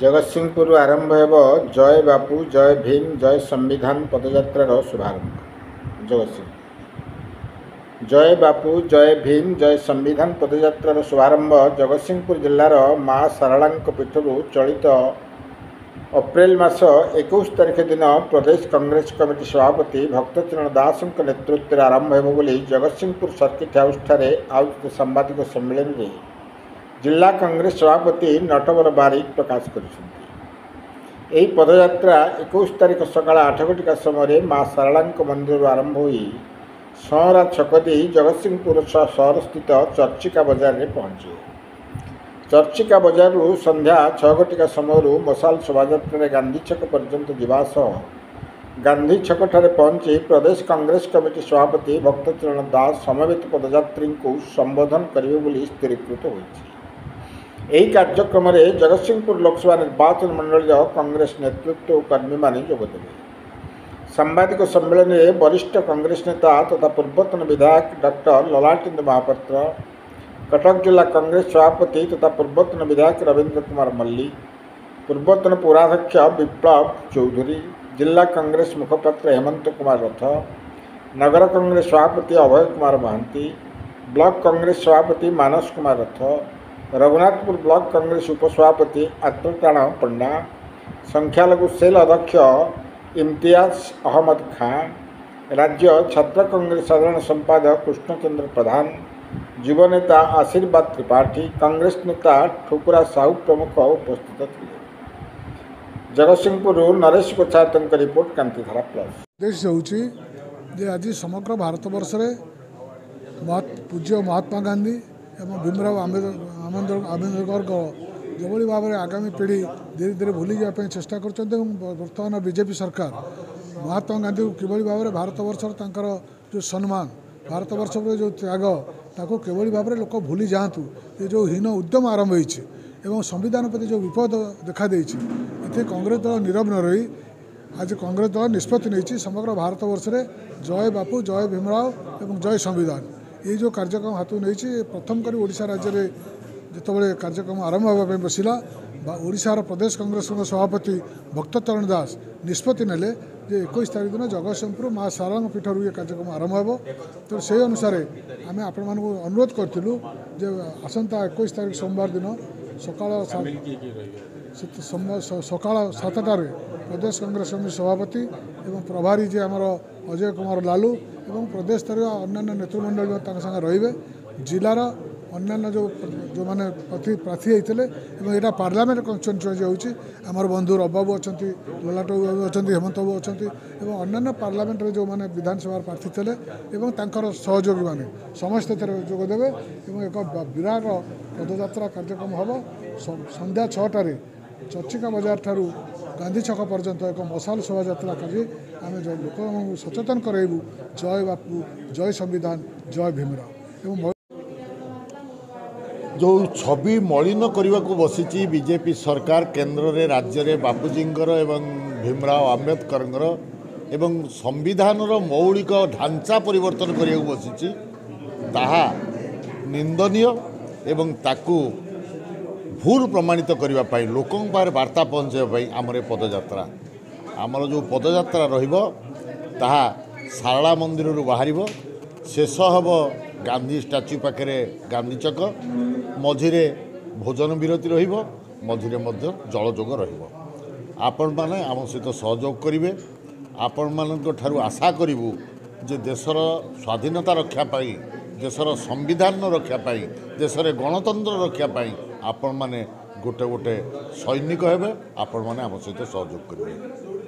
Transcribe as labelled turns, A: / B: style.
A: जगतसिंहपुर आरंभ हेब जय बापू जय भीम जय संविधान पदयात्रार शुभारंभ। जय बापू जय भीम जय संविधान पदयात्रार शुभारंभ जगतसिंहपुर जिलार माँ सारलांक पीठरू चलित अप्रैल मास 21 तारिख दिन प्रदेश कांग्रेस कमिटी सभापति भक्तचरण दास नेतृत्व में आरंभ हेब बोली जगतसिंहपुर सर्किट हाउस ठारे आयोजित सांबादिक सम्मेलन में जिला कांग्रेस सभापति नटवर बारिक प्रकाश कर पदयात्रा 21 तारिख सकाल 8 घटिका समय माँ सारलांक मंदिर आरंभ हो सहरा छक दे जगतसिंहपुर सहर स्थित चर्चिका बाजार में पहुंचे। चर्चिका बाजार संध्या 6 घटिका समय मशाल शोभा गांधी छक पर्यंत जीवा गांधी छक ठारे पहुंची प्रदेश कांग्रेस कमिटी सभापति भक्तचरण दास समवेत पदयात्री को संबोधन करेंगे स्थिरीकृत होती। यही कार्यक्रम में जगतसिंहपुर लोकसभा निर्वाचन मंडल कांग्रेस नेतृत्व और कर्मी माने जोगदेवे। सांबादिक सम्मेलन में वरिष्ठ कांग्रेस नेता तथा पूर्वतन विधायक डॉक्टर ललाटेन्द्र महापात्र, कटक जिला कांग्रेस सभापति तथा पूर्वतन विधायक रवींद्र कुमार मल्लिक, पूर्वतन पौराध्यक्ष विप्लव चौधरी, जिला कांग्रेस मुखपात्र हेमंत कुमार रथ, नगर कांग्रेस सभापति अभय कुमार महांती, ब्लॉक कांग्रेस सभापति मानस कुमार रथ, रघुनाथपुर ब्लॉक कांग्रेस उपसभापति आत्मप्राण पंडा, संख्यालघु सेल अध्यक्ष इम्तियाज अहमद खान, राज्य छात्र कांग्रेस साधारण संपादक कृष्णचंद्र प्रधान, युव नेता आशीर्वाद त्रिपाठी, कांग्रेस नेता ठुकुरा साहू प्रमुख उपस्थित थे। Jagatsinghpur Naresh Kochayat report Kantidhara plus.
B: देश होची जे आज समग्र भारत वर्ष में पूज्य महात्मा गांधी एवं भीमराव आंबेडकर जो भाव में आगामी पीढ़ी धीरे धीरे भूली जावाई चेष्टा कर बर्तमान बीजेपी सरकार महात्मा गांधी को किभली भाव में भारत वर्ष जो सम्मान भारत वर्ष जो त्याग ताको किभली भाव में लोक भूली जातु ये जो हीन उद्यम आरंभ हो संविधान प्रति जो विपद देखा ये कांग्रेस दल नीरव न रही आज कांग्रेस दल निष्पत्ति नहीं समग्र भारत वर्ष में जय बापू जय भीमराव एवं जय संविधान ये जो कार्यक्रम हाथ नहीं प्रथम कर ओडिशा राज्य में जितेबाला कार्यक्रम आरंभ होगा बसला ओडिशार प्रदेश कांग्रेस सभापति भक्तचरण दास निष्पत्ति नेले जे 21 तारिख दिन जगतसिंहपुर माँ सारलांक पीठर ये कार्यक्रम आरंभ हो तो से अनुसार आम आपण मानक अनुरोध करूँ जे आसंता 21 तारिख सोमवार दिन सकाल 7टार प्रदेश कांग्रेस समिति सभापति एवं प्रभारी जे आमर अजय कुमार लालू एवं प्रदेश स्तर अन्य नेतृमंडल संगे रे जिलार अन्य जो मैंने प्रार्थी होते यहाँ पार्लियामेंट कन्स्टिट्यूएंसी होमर बंधु रबाबू अच्छा ललाट बाबू अच्छा हेमंत बाबू अच्छा अन्य पार्लियामेंट जो मैंने विधानसभा प्रार्थी थे सहयोगी मैंने समस्त जोगदेवे एक विराट पदयात्रा कार्यक्रम हम संध्या 6टार चर्चिका बाजार ठारू गांधी छक पर्यंत एक मशाल शोभा कर आम लोक सचेतन करेबू जय बापू जय संविधान जय भीमराव एवं
C: जो छवि मलिन करने को बसी बीजेपी सरकार केंद्र रे राज्य रे बापूजींकर एवं भीमराव आंबेडकर एवं संविधान मौलिक ढांचा परिवर्तन करने को बसी ताहा निंदनीय एवं ताकू भूल प्रमाणित करने लोकों पाखे वार्ता पहुँचाई आमर पदयात्रा आमर जो पदयात्रा रहा सारला मंदिर बाहर शेष हम गांधी स्टाच्यू पाखे गांधी छक मझिरे भोजन विरति मझिरे जलजोग आपण मैंने आम सहित सहयोग करेंगे आपण मान ठारू आशा करूँ जे देशर स्वाधीनता रक्षापी देशर संविधान रक्षापी देशर गणतंत्र रक्षापी आपण मैंने गोटे गोटे सैनिक हेबे आपण मैंने आम सहित सहयोग करेंगे।